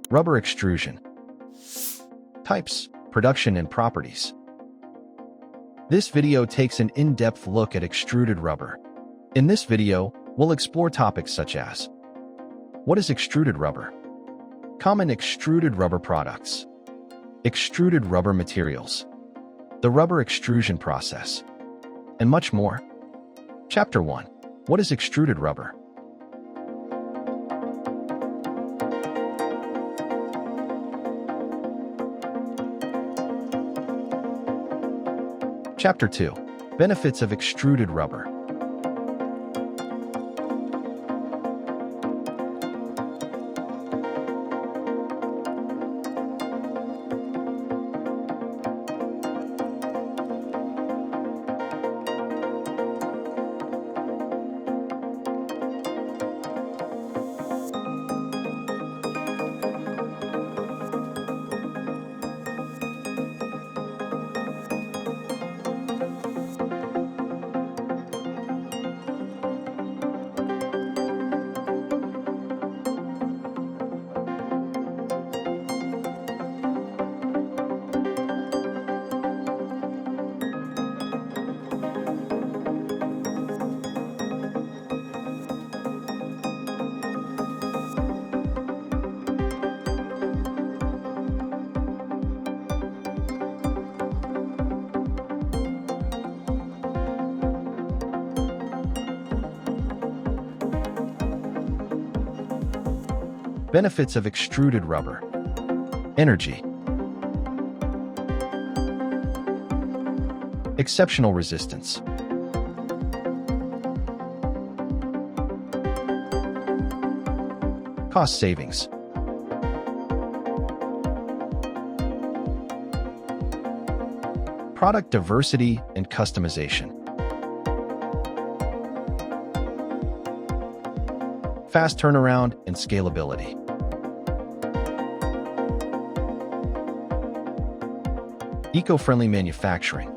Rubber extrusion. Types, production, and properties. This video takes an in-depth look at extruded rubber. In this video, we'll explore topics such as: what is extruded rubber? Common extruded rubber products. Extruded rubber materials. The rubber extrusion process. And much more. Chapter 1. What is extruded rubber? Chapter 2. Benefits of extruded rubber. Benefits of extruded rubber. Energy. Exceptional resistance. Cost savings. Product diversity and customization. Fast turnaround and scalability. Eco-friendly manufacturing.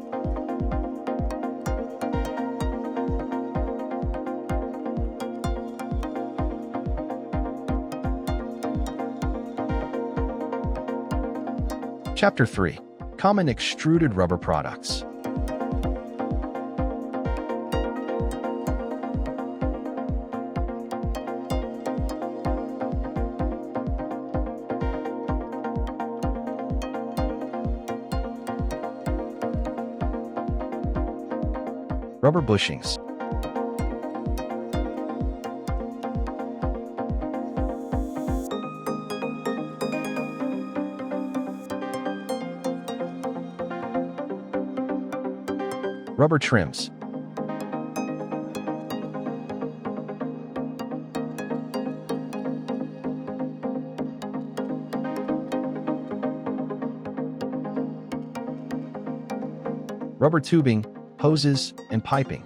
Chapter 3. Common extruded rubber products. Rubber bushings. Rubber trims. Rubber tubing, hoses, and piping.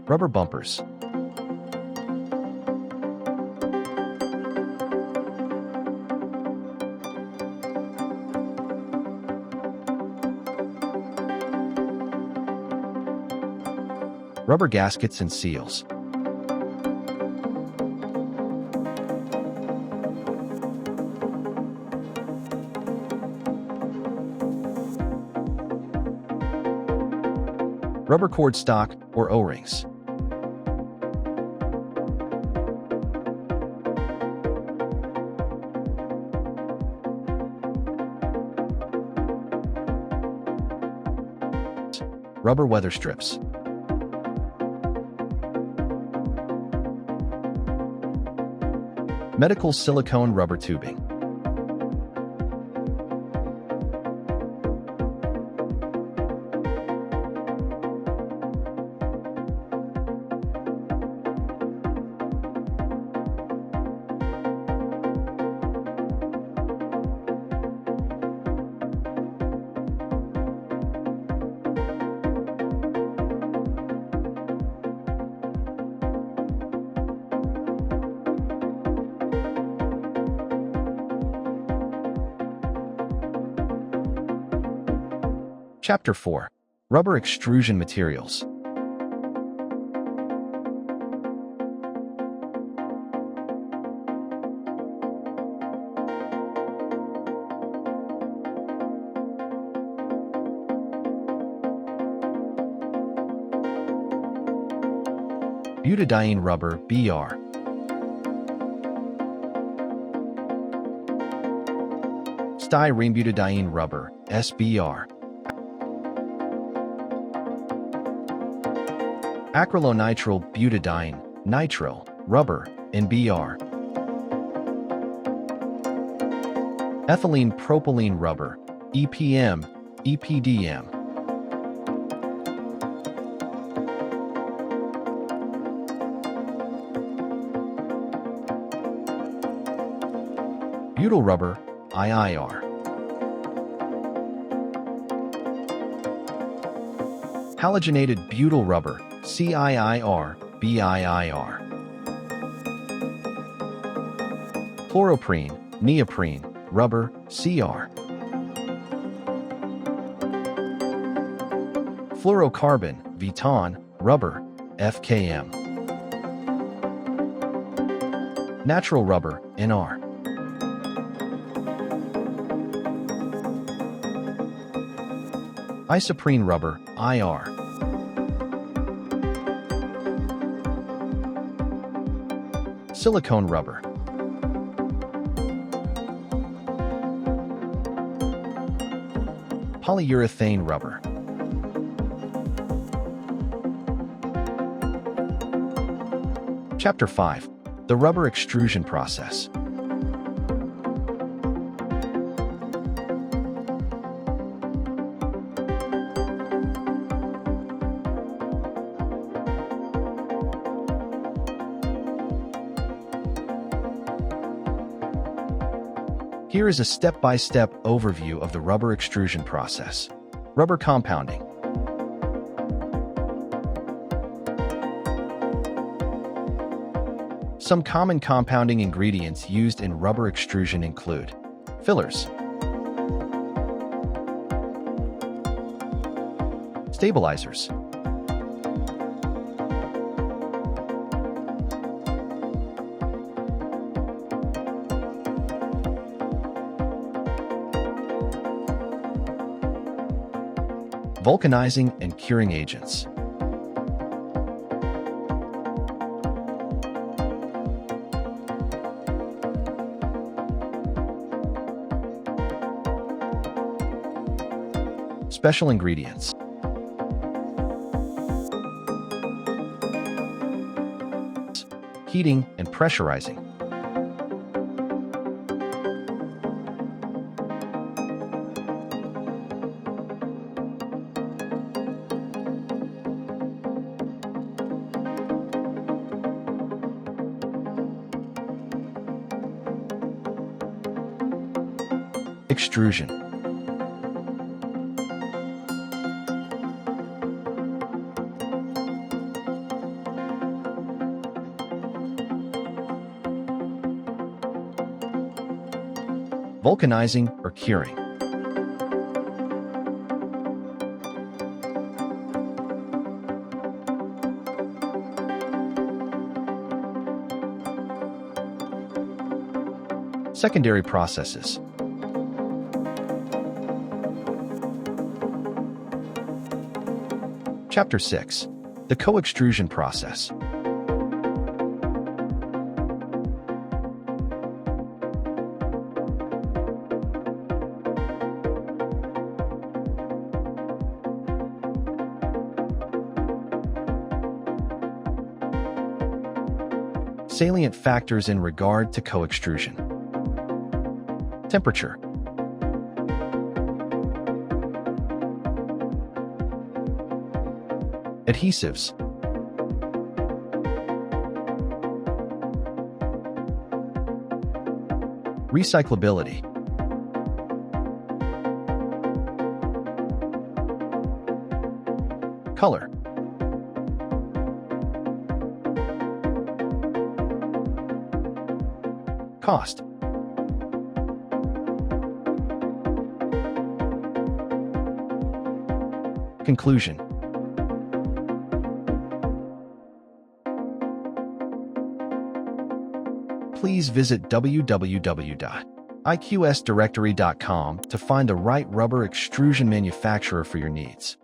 Rubber bumpers. Rubber gaskets and seals. Rubber cord stock or O-rings. Rubber weather strips. Medical silicone rubber tubing. Chapter 4. Rubber Extrusion Materials. Butadiene rubber, BR. Styrene butadiene rubber, SBR. Acrylonitrile butadiene, nitrile, rubber, NBR. Ethylene propylene rubber, EPM, EPDM. Butyl rubber, IIR. Halogenated butyl rubber, CIIR, BIIR. Fluoroprene, neoprene, rubber, CR. Fluorocarbon, Viton, rubber, FKM. Natural rubber, NR. Isoprene rubber, IR. Silicone rubber. Polyurethane rubber. Chapter 5. The rubber extrusion process. Here is a step-by-step overview of the rubber extrusion process. Rubber compounding. Some common compounding ingredients used in rubber extrusion include fillers, stabilizers, vulcanizing and curing agents. Special ingredients. Heating and pressurizing. Extrusion. Vulcanizing or curing. Secondary processes. Chapter 6. The co-extrusion process. Salient factors in regard to co-extrusion. Temperature. Adhesives. Recyclability. Color. Cost. Conclusion. Please visit www.iqsdirectory.com to find the right rubber extrusion manufacturer for your needs.